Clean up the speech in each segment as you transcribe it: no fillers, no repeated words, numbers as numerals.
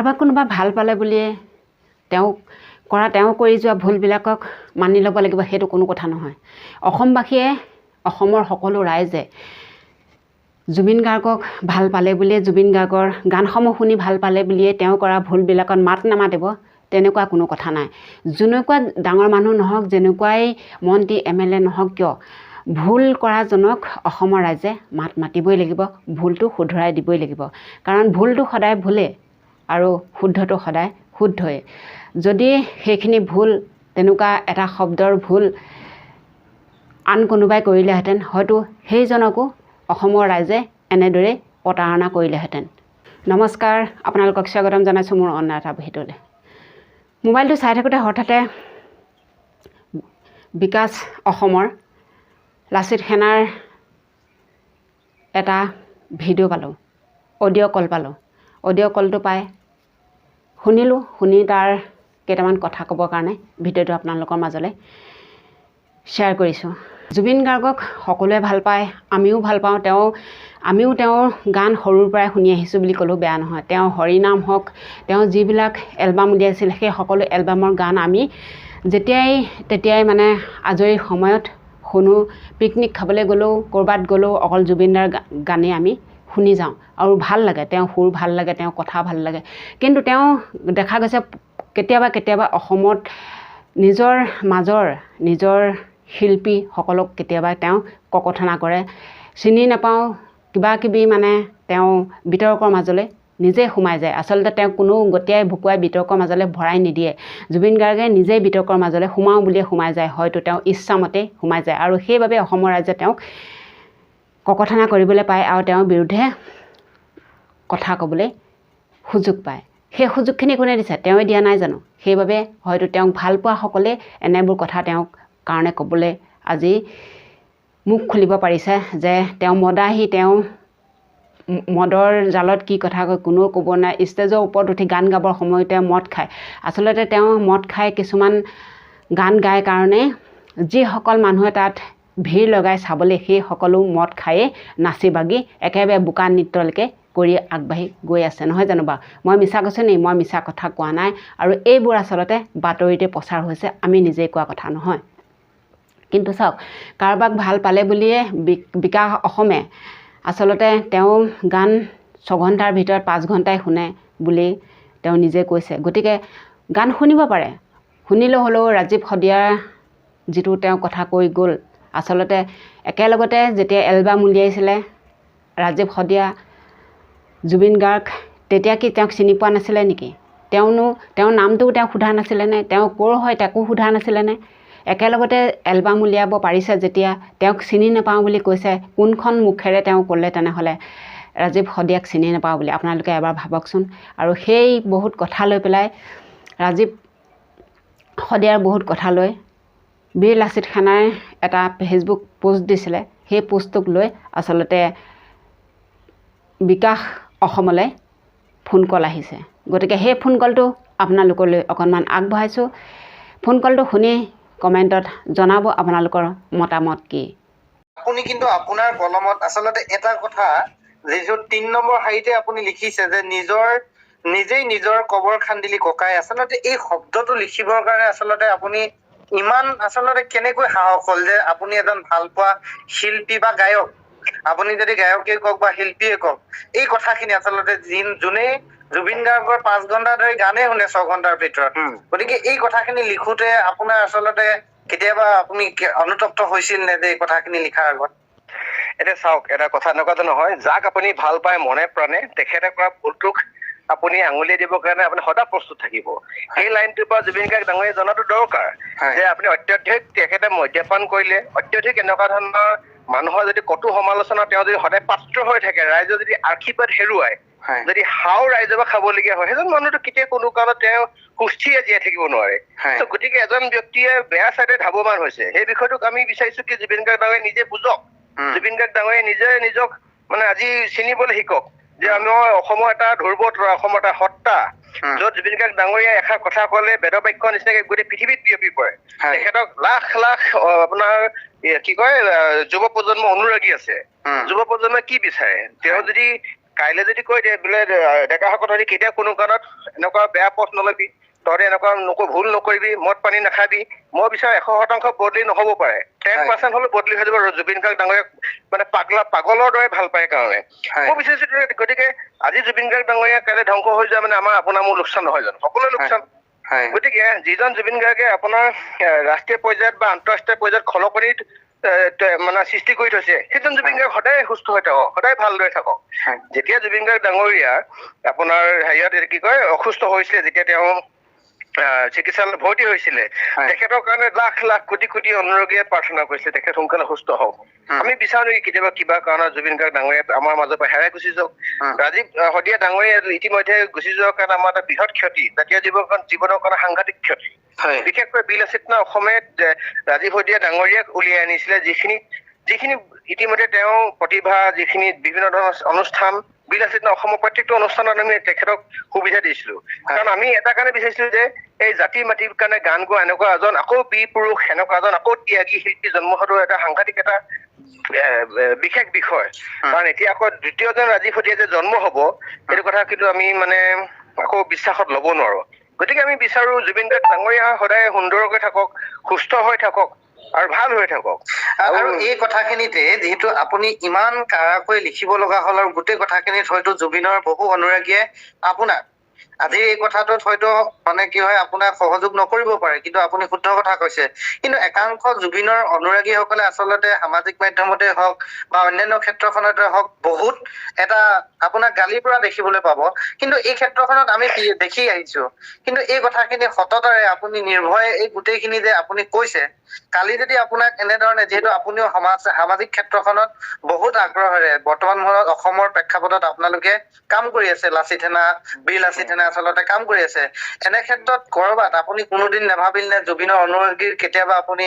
কাৰোবাক কোনোবা ভাল পালে বুলিয়ে তেওঁ কৰি যোৱা ভুলবিলাকক মানি ল'ব লাগিব সেইটো কোনো কথা নহয়। অসমবাসীয়ে অসমৰ সকলো ৰাইজে জুবিন গাৰ্গক ভাল পালে বুলিয়ে জুবিন গাৰ্গৰ গানসমূহ শুনি ভাল পালে বুলিয়ে তেওঁ কৰা ভুলবিলাকত মাত নামাতিব তেনেকুৱা কোনো কথা নাই। যেনেকুৱা ডাঙৰ মানুহ নহওক, যেনেকুৱাই মন্ত্ৰী MLA নহওক কিয়, ভুল কৰাজনক অসমৰ ৰাইজে মাত মাতিবই লাগিব, ভুলটো শুধৰাই দিবই লাগিব। কাৰণ ভুলটো সদায় ভুলে আৰু শুদ্ধটো সদায় শুদ্ধই। যদি সেইখিনি ভুল, তেনেকুৱা এটা শব্দৰ ভুল আন কোনোবাই কৰিলেহেঁতেন, হয়তো সেইজনকো অসমৰ ৰাইজে এনেদৰে প্ৰতাৰণা কৰিলেহেঁতেন। নমস্কাৰ, আপোনালোকক স্বাগতম জনাইছোঁ মোৰ অন্য এটা ভিডিঅ'লৈ। মোবাইলটো চাই থাকোঁতে হঠাতে বিকাশ অসমৰ লাচিত সেনাৰ এটা ভিডিঅ' পালোঁ, অডিঅ' কল পালোঁ। অডিঅ' কলটো পাই শুনিলোঁ, শুনি তাৰ কেইটামান কথা ক'বৰ কাৰণে ভিডিঅ'টো আপোনালোকৰ মাজলৈ শ্বেয়াৰ কৰিছোঁ। জুবিন গাৰ্গক সকলোৱে ভাল পায়, আমিও ভাল পাওঁ। আমিও তেওঁৰ গান সৰুৰ পৰাই শুনি আহিছোঁ বুলি ক'লেও বেয়া নহয়। তেওঁ হৰিনাম হওক, তেওঁ যিবিলাক এলবাম উলিয়াইছিল সেই সকলো এলবামৰ গান আমি তেতিয়াই মানে আজৰি সময়ত শুনো। পিকনিক খাবলৈ গ'লেও, ক'ৰবাত গ'লেও অকল জুবিনদাৰ গানেই আমি শুনি যাওঁ আৰু ভাল লাগে। তেওঁ সুৰ ভাল লাগে, তেওঁ কথা ভাল লাগে। কিন্তু তেওঁ দেখা গৈছে কেতিয়াবা অসমত নিজৰ শিল্পীসকলক কেতিয়াবা তেওঁ ককৰ্থনা কৰে, চিনি নাপাওঁ, কিবাকিবি মানে তেওঁ বিতৰ্কৰ মাজলৈ নিজে সোমাই যায়। আচলতে তেওঁ কোনো গতিয়াই ভুকুৱাই বিতৰ্কৰ মাজলৈ ভৰাই নিদিয়ে। জুবিন গাৰ্গে নিজেই বিতৰ্কৰ মাজলৈ সোমাওঁ বুলিয়ে সোমাই যায়, হয়তো তেওঁ ইচ্ছামতেই সোমাই যায়। আৰু সেইবাবে অসমৰ ৰাইজে তেওঁক ককৰ্থনা কৰিবলৈ পায় আৰু তেওঁৰ বিৰুদ্ধে কথা ক'বলৈ সুযোগ পায়। সেই সুযোগখিনি কোনে দিছে? তেওঁৱে দিয়া নাই জানো? সেইবাবে হয়তো তেওঁক ভাল পোৱাসকলে এনেবোৰ কথা তেওঁক কাৰণে ক'বলৈ আজি মুখ খুলিব পাৰিছে যে তেওঁ মদাহী, তেওঁ মদৰ জালত কি কথা কয় কোনেও ক'ব নাই। ষ্টেজৰ ওপৰত উঠি গান গাবৰ সময়তে মদ খায়। আচলতে তেওঁ মদ খাই কিছুমান গান গায় কাৰণে যিসকল মানুহে তাত ভিৰ লগাই চাবলৈ, সেই সকলো মদ খায়ে নাচি বাগি একেবাৰে বোকা নৃত্যলৈকে কৰি আগবাঢ়ি গৈ আছে, নহয় জানো বাৰু? মই মিছা কৈছোঁ নি? মই মিছা কথা কোৱা নাই। আৰু এইবোৰ আচলতে বাতৰিতে প্ৰচাৰ হৈছে, আমি নিজেই কোৱা কথা নহয়। কিন্তু চাওক, কাৰোবাক ভাল পালে বুলিয়ে বিকাশ অসমে আচলতে তেওঁ গান 6 ঘণ্টাৰ ভিতৰত 5 ঘণ্টাই শুনে বুলি তেওঁ নিজে কৈছে। গতিকে গান শুনিব পাৰে, শুনিলেও হ'লেও ৰাজীৱ শদিয়াৰ যিটো তেওঁ কথা কৈ গ'ল, আচলতে একেলগতে যেতিয়া এলবাম উলিয়াইছিলে ৰাজীৱ শদিয়া, জুবিন গাৰ্গ, তেতিয়া কি তেওঁক চিনি পোৱা নাছিলে নেকি? তেওঁৰ নামটোও তেওঁক সোধা নাছিলেনে? তেওঁ ক'ৰ হয় তাকো সোধা নাছিলেনে? একেলগতে এলবাম উলিয়াব পাৰিছে যেতিয়া তেওঁক চিনি নাপাওঁ বুলি কৈছে, কোনখন মুখেৰে তেওঁ ক'লে তেনেহ'লে ৰাজীৱ শদিয়াক চিনি নাপাওঁ বুলি? আপোনালোকে এবাৰ ভাবকচোন। আৰু সেই বহুত কথা লৈ পেলাই, ৰাজীৱ শদিয়াৰ বহুত কথা লৈ বীৰ লাচিত সেনাই এটা ফেচবুক পোষ্ট দিছিলে। সেই পোষ্টটোক লৈ আচলতে বিকাশ অসমলৈ ফোন কল আহিছে। গতিকে সেই ফোন কলটো আপোনালোকলৈ অকণমান আগবঢ়াইছোঁ। ফোন কলটো শুনি কমেণ্টত জনাব আপোনালোকৰ মতামত কি। আপুনি কিন্তু আপোনাৰ কলমত আচলতে এটা কথা, যিটো 3 নম্বৰ শাৰীতে আপুনি লিখিছে যে নিজেই নিজৰ কবৰ খান্দিলি ককাই। আচলতে এই শব্দটো লিখিবৰ কাৰণে আচলতে আপুনি ইমান আচলতে কেনেকৈ সাহস হ'ল যে আপুনি এজন ভাল পোৱা শিল্পী বা গায়ক, আপুনি যদি গায়কেই কওক বা শিল্পীয়ে কওক, এই কথাখিনি আচলতে যোনে জুবিন গাৰ্গৰ 5 ঘণ্টা ধৰি গানেই শুনে 6 ঘণ্টাৰ ভিতৰত, গতিকে এই কথাখিনি লিখোতে আপোনাৰ আচলতে কেতিয়াবা আপুনি অনুতপ্ত হৈছিল নে যে এই কথাখিনি লিখাৰ আগত? এতিয়া চাওক, এটা কথা এনেকুৱাটো নহয়, যাক আপুনি ভাল পায় মনে প্ৰাণে, তেখেতে কৰা ভুলটোক আপুনি আঙুলিয়াই দিবৰ কাৰণে আপুনি সদায় প্ৰস্তুত থাকিব। সেই লাইনটোৰ পৰা জুবিন গাৰ্গ ডাঙৰীয়ে জনাটো দৰকাৰ যে আপুনি অত্যাধিক তেখেতে মদ্যপান কৰিলে, অত্যাধিক এনেকুৱা ধৰণৰ মানুহৰ যদি কটু সমালোচনা তেওঁ যদি সদায় পাত্ৰ হৈ থাকে, ৰাইজৰ যদি আশীৰ্বাদ হেৰুৱাই, যদি হাও ৰাইজৰ পৰা খাবলগীয়া হয়, সেইজন মানুহটো কেতিয়া কোনো কাৰণত তেওঁ সুস্থিৰে জীয়াই থাকিব নোৱাৰে। গতিকে এজন ব্যক্তিয়ে বেয়া চাইডে ধাৱমান হৈছে, সেই বিষয়টোক আমি বিচাৰিছো কি জুবিন গাৰ্গ ডাঙৰীয়ে নিজে বুজক। জুবিন গাৰ্গ ডাঙৰীয়ে নিজক মানে আজি চিনিবলৈ শিকক যে আমি অসমৰ এটা ধ্ৰুৱ তৰা, অসমৰ এটা সত্তা, য'ত জুবিন গাৰ্গ ডাঙৰীয়া এষাৰ কথা ক'লে বেদবাক্য নিচিনাকে গোটেই পৃথিৱীত বিয়পি পৰে। তেখেতক লাখ আপোনাৰ কি কয় যুৱ প্ৰজন্ম অনুৰাগী আছে। যুৱ প্ৰজন্মই কি বিচাৰে? তেওঁ যদি কাইলৈ যদি কৈ দিয়ে বোলে ডেকাসকল ধৰি কেতিয়া কোনো কাৰণত এনেকুৱা বেয়া পথ নলবি, তহঁতে এনেকুৱা ভুল নকৰিবি, মদ পানী নাখাবি, মই বিচাৰো 100% বদলি নহ'ব পাৰে, 10% হ'লেও বদলি হৈ যাব। জুবিন গাৰ্গ ডাঙৰীয়াক মানে পাগলৰ দৰে ভাল পায় কাৰণে মই বিচাৰিছো। গতিকে আজি জুবিন গাৰ্গ ডাঙৰীয়া কাইলৈ ধ্বংস হৈ যোৱা মানে আপোনাৰ মোৰ লোকচান নহয় জানো? সকলোৰে লোকচান। গতিকে যিজন জুবিন গাৰ্গে আপোনাৰ ৰাষ্ট্ৰীয় পৰ্যায়ত বা আন্তঃৰাষ্ট্ৰীয় পৰ্যায়ত খলকনিত মানে সৃষ্টি কৰি থৈছে, সেইজন জুবিন গাৰ্গ সদায় সুস্থ হৈ থাকক, সদায় ভালদৰে থাকক। যেতিয়া জুবিন গাৰ্গ ডাঙৰীয়া আপোনাৰ হেৰিয়ত কি কয় অসুস্থ হৈছিলে, যেতিয়া তেওঁ চিকিৎসালয়ত ভৰ্তি হৈছিলে, তেখেতৰ কাৰণে লাখ লাখ কোটি কোটি অনুৰাগীয়ে প্ৰাৰ্থনা কৰিছিলে তেখেত সোনকালে সুস্থ হওক। আমি বিচাৰো নেকি কেতিয়াবা কিবা কাৰণত জুবিন গাৰ্গ ডাঙৰীয়া আমাৰ মাজৰ পৰা হেৰাই গুচি যাওক? ৰাজীৱ শদিয়া ডাঙৰীয়া ইতিমধ্যে গুচি যোৱাৰ কাৰণে আমাৰ এটা বৃহৎ ক্ষতি, জাতীয় জীৱনৰ কাৰণে সাংঘাতিক ক্ষতি। বিশেষকৈ বিলাসিতা অসমে ৰাজীৱ শদিয়া ডাঙৰীয়াক উলিয়াই আনিছিলে, যিখিনি ইতিমধ্যে তেওঁ প্ৰতিভা, যিখিনি বিভিন্ন ধৰণৰ অনুষ্ঠান বিলাসিতা অসমৰ প্ৰত্যেকটো অনুষ্ঠানত আমি তেখেতক সুবিধা দিছিলো। কাৰণ আমি এটা কাৰণে বিচাৰিছিলো যে এই জাতি মাটিৰ কাৰণে গান গোৱা এনেকুৱা এজন আকৌ বীৰ পুৰুষ, এনেকুৱা এজন আকৌ ত্যাগী শিল্পী জন্ম হোৱাটো এটা সাংঘাতিক এটা বিশেষ বিষয়। কাৰণ এতিয়া আকৌ দ্বিতীয়জন ৰাজীৱ শদিয়া যে জন্ম হব, সেইটো কথা কিন্তু আমি মানে আকৌ বিশ্বাসত ল'ব নোৱাৰো। গতিকে আমি বিচাৰো জুবিন গাৰ্গ ডাঙৰীয়া সদায় সুন্দৰকৈ থাকক, সুস্থ হৈ থাকক আৰু ভাল হৈ থাকক। আৰু এই কথাখিনিতে যিহেতু আপুনি ইমান কাৰাকৈ লিখিব লগা হ'ল আৰু গোটেই কথাখিনিত হয়তো জুবিনৰ বহু অনুৰাগীয়ে আপোনাক আজি এই কথাটোত হয়তো মানে কি হয় আপোনাক সহযোগ নকৰিব পাৰে, কিন্তু আপুনি শুদ্ধ কথা কৈছে। কিন্তু একাংশ জুবিনৰ অনুৰাগীসকলে আচলতে সামাজিক মাধ্যমতে হওক বা অন্যান্য ক্ষেত্ৰখনতে হওক বহুত এটা আপোনাক গালিৰ পৰা দেখিবলৈ পাব। কিন্তু এই ক্ষেত্ৰখনত আমি দেখি আহিছো, কিন্তু এই কথাখিনি সততাৰে আপুনি নিৰ্ভয়ে এই গোটেইখিনি যে আপুনি কৈছে, কালি যদি আপোনাক এনেধৰণে, যিহেতু আপুনিও সামাজিক ক্ষেত্ৰখনত বহুত আগ্ৰহেৰে বৰ্তমান সময়ত অসমৰ প্ৰেক্ষাপটত আপোনালোকে কাম কৰি আছে, লাচিত সেনা, বীৰ লাচিত সেনা আচলতে কাম কৰি আছে, এনে ক্ষেত্ৰত কৰবাত আপুনি কোনোদিন নাভাবিল নে জুবিনৰ অনুৰাগীৰ কেতিয়াবা আপুনি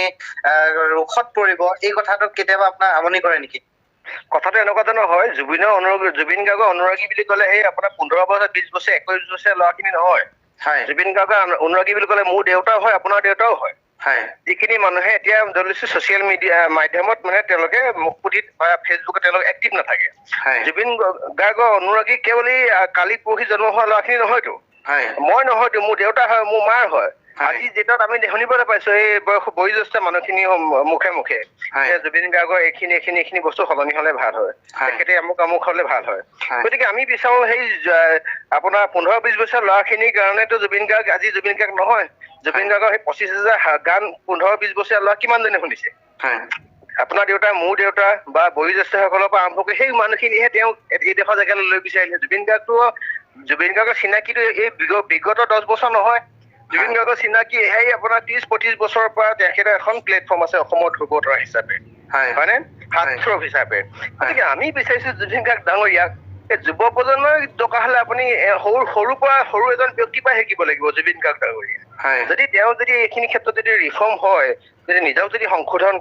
ৰোষত পৰিব? এই কথাটোত কেতিয়াবা আপোনাক আমনি কৰে নেকি? কথাটো এনেকুৱা ধৰণৰ হয়, জুবিন গাৰ্গৰ অনুৰাগী বুলি ক'লে সেই আপোনাৰ 15 বছৰ, 20 বছৰ, 21 বছৰীয়া ল'ৰাখিনি নহয়। জুবিন গাৰ্গৰ অনুৰাগী বুলি ক'লে মোৰ দেউতাও হয়, আপোনাৰ দেউতাও হয়। যিখিনি মানুহে এতিয়া ছচিয়েল মিডিয়া মাধ্যমত মানে তেওঁলোকে মুখপুতিত বা ফেচবুকত তেওঁলোকে এক্টিভ নাথাকে। জুবিন গাৰ্গৰ অনুৰাগী কেৱল এই কালি পৰহি জন্ম হোৱা ল'ৰাখিনি নহয়তো, মই নহয়তো, মোৰ দেউতা হয়, মোৰ মাৰ হয়। আজি যেতিয়া আমি শুনিবলৈ পাইছো এই বয়োজ্যেষ্ঠ মানুহখিনি মুখে মুখে জুবিন গাৰ্গৰ এইখিনি বস্তু সলনি হলে ভাল হয়, তেখেতে আমুক হলে ভাল হয়। গতিকে আমি বিচাৰো সেই আপোনাৰ 15-20 বছৰ ল'ৰাখিনিৰ কাৰণেতো জুবিন গাৰ্গ আজি জুবিন গাৰ্গ নহয়। জুবিন গাৰ্গৰ সেই 25,000 গান 15-20 বছৰীয়া ল'ৰা কিমানজনে শুনিছে? আপোনাৰ দেউতা, মোৰ দেউতা বা বয়োজ্যেষ্ঠসকলৰ পৰা আৰম্ভ কৰি সেই মানুহখিনিহে তেওঁক এইডোখৰ জেগালৈ লৈ বিচাৰিলে। জুবিন গাৰ্গৰ চিনাকিটো এই বিগত 10 বছৰ নহয়। জুবিন গাৰ্গৰ চিনাকি সেই আপোনাৰ 30-35 বছৰৰ পৰা তেখেতৰ এখন প্লেটফৰ্ম আছে অসমৰ ধ্ৰুৱতাৰা হিচাপে, হয়নে? হাতথ্ৰব হিচাপে। গতিকে আমি বিচাৰিছো জুবিন গাৰ্গ ডাঙৰীয়াক এই যুৱ প্ৰজন্মই দৰকাৰ হলে আপুনি সৰু এজন ব্যক্তিৰ পৰা শিকিব লাগিব জুবিন গাৰ্গ ডাঙৰীয়া। যদি তেওঁ এইখিনি ক্ষেত্ৰত যদি ৰিফৰ্ম হয়, যদি নিজক যদি সংশোধন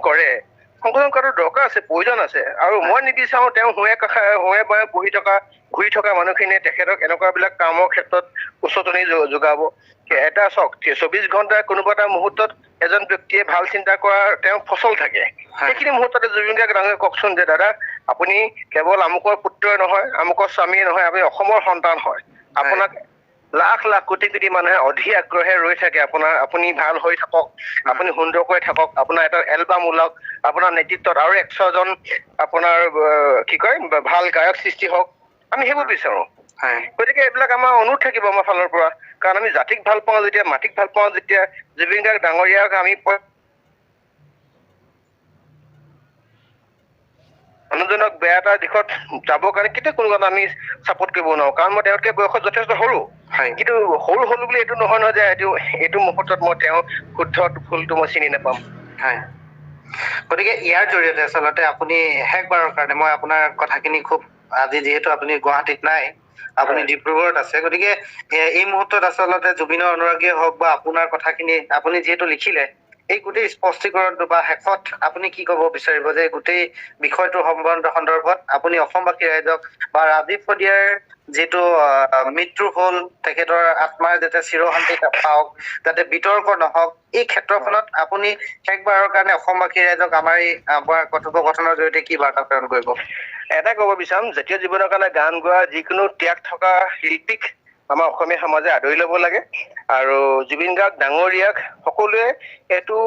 কৰাটো দৰকাৰ আছে, প্ৰয়োজন আছে। আৰু মই নিবিচাৰো তেওঁ হুৱে বয়ে ঘূৰি থকা মানুহখিনিয়ে তেখেতক এনেকুৱাবিলাক কামৰ ক্ষেত্ৰত উচতনি যোগাব। এটা চাওক, 24 ঘণ্টা কোনোবা এটা মুহূৰ্তত এজন ব্যক্তিয়ে ভাল চিন্তা কৰা তেওঁ ফচল থাকে। সেইখিনি মুহূৰ্ততে জুবিন গাৰ্গ ডাঙৰীয়াই কওকচোন যে দাদা, আপুনি কেৱল আমুকৰ পুত্ৰই নহয়, আমুকৰ স্বামীয়ে নহয়, আপুনি অসমৰ সন্তান হয়। আপোনাক লাখ লাখ কোটি কোটি মানুহে অধীৰ আগ্ৰহে ৰৈ থাকে আপুনি ভাল হৈ থাকক, আপুনি সুন্দৰকৈ থাকক, আপোনাৰ এটা এলবাম ওলাওক, আপোনাৰ নেতৃত্বত আৰু 100জন আপোনাৰ কি কয় ভাল গায়ক সৃষ্টি হওক, আমি সেইবোৰ বিচাৰো। গতিকে এইবিলাক আমাৰ অনুৰোধ থাকিব আমাৰ ফালৰ পৰা, কাৰণ আমি জাতিক ভাল পাওঁ যেতিয়া, মাটিক ভাল পাওঁ যেতিয়া, জুবিন গাৰ্গ ডাঙৰীয়াক আমি মানুহজনক বেয়া এটা দিশত যাবৰ কাৰণে কেতিয়া কোনো কথা আমি চাপোৰ্ট কৰিব নোৱাৰো, কাৰণ মই তেওঁতকে বয়সত যথেষ্ট সৰু। কিন্তু সৰু বুলি এইটো নহয় যে এইটো মুহূৰ্তত মই তেওঁ শুদ্ধ ফুলটো মই চিনি নাপাম। গতিকে ইয়াৰ জৰিয়তে আচলতে আপুনি শেষবাৰৰ কাৰণে মই আপোনাৰ কথাখিনি খুব, আজি যিহেতু আপুনি গুৱাহাটীত নাই, আপুনি ডিব্ৰুগড়ত আছে, গতিকে এই মুহূৰ্তত আচলতে জুবিনৰ অনুৰাগীয়ে হওক বা আপোনাৰ কথাখিনি আপুনি যিহেতু লিখিলে, এই গোটেই স্পষ্টীকৰণটো বা শেষত আপুনি কি ক'ব বিচাৰিব যে গোটেই বিষয়টোৰ সন্দৰ্ভত আপুনি অসমবাসী ৰাইজক বা ৰাজীৱ শদিয়াৰ যিটো মৃত্যু হ'ল তেখেতৰ আত্মাই যাতে চিৰশান্তি পাওক, যাতে বিতৰ্ক নহওক, এই ক্ষেত্ৰখনত আপুনি শেষবাৰৰ কাৰণে অসমবাসী ৰাইজক আমাৰ এই কথোপকথনৰ জৰিয়তে কি বাৰ্তা প্ৰেৰণ কৰিব? এটা ক'ব বিচাৰিম, জাতীয় জীৱনৰ কাৰণে গান গোৱা যিকোনো ত্যাগ থকা শিল্পীক আমাৰ অসমীয়া সমাজে আদৰি ল'ব লাগে আৰু জুবিন গাৰ্গ ডাঙৰীয়াক সকলোৱে এইটো